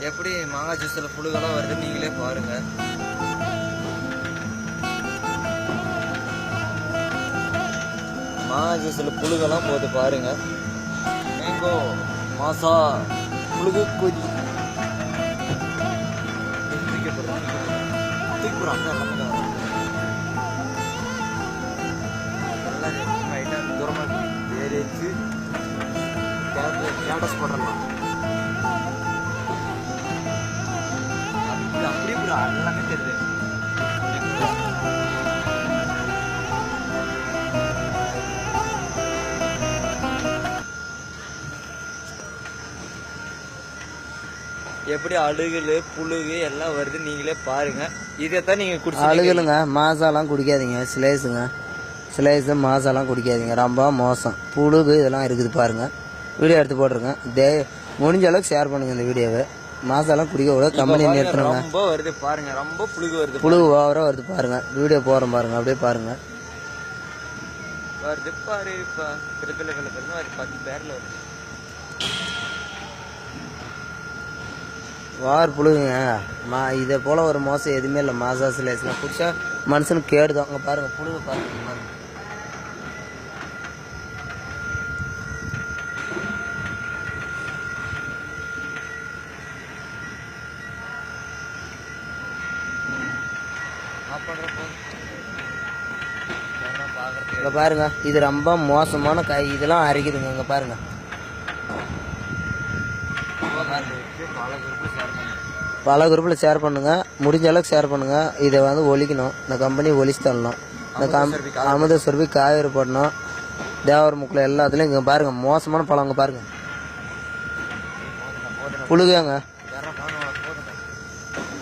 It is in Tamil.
எப்படி மாங்காய் ஜூஸில் புழுகெல்லாம் வருது நீங்களே பாருங்க. மாங்காய் ஜூஸில் புழுகெல்லாம் போகுது பாருங்க. மேங்கோ மாசா புழுகு கொதி தூரமாக ஏறி வச்சு ஸ்டேட்டஸ் போடலாம். அப்படி ப்ரோ எல்லாமே தெரியுது. எப்படி அழுகுல புழுகு எல்லாம் வருது நீங்களே பாருங்க. இதைத்தான் நீங்க குடிச்சு அழுகுலுங்க. மாசாலாம் குடிக்காதீங்க. ஸ்லேஸுங்க, ஸ்லேஸு மாசாலாம் குடிக்காதீங்க, ரொம்ப மோசம். புழுகு இதெல்லாம் இருக்குது பாருங்க. வீடியோ எடுத்து போட்டுருங்க. முடிஞ்ச அளவுக்கு ஷேர் பண்ணுங்க இந்த வீடியோவை. மாசாலாம் குடிக்க கூட கம்பெனி நிறுத்துறாங்க. ரொம்ப வருது பாருங்க, ரொம்ப புழுகு வருது. புழுகு ஓவரா வருது பாருங்க. வீடியோ போறோம் பாருங்க, அப்படியே பாருங்க. வருது பாரு. இப்ப பிள்ளை 10 பேர்ல வருது. வார் புழுகுங்க. இதை போல ஒரு மோசம் எதுவுமே இல்லை. மாசா சிலேஸ்லாம் குடிச்சா மனுஷனுக்கு கேடுதான். அங்கே பாருங்க புழுகு பாருங்க. இங்க பாருங்க, இது ரொம்ப மோசமான இதெல்லாம் அரைக்குதுங்க. இங்க பாருங்க. பல குரூப்பில் ஷேர் பண்ணுங்க. முடிஞ்ச அளவுக்கு ஷேர் பண்ணுங்க. இதை வந்து ஒழிக்கணும். இந்த கம்பெனி ஒழிச்சு தரணும். இந்த அமுத சுரபி காவேரி போடணும். தேவர முக்கில் எல்லாத்துலேயும் இங்கே பாருங்க மோசமான பழம். அங்கே பாருங்க புழுகுங்க.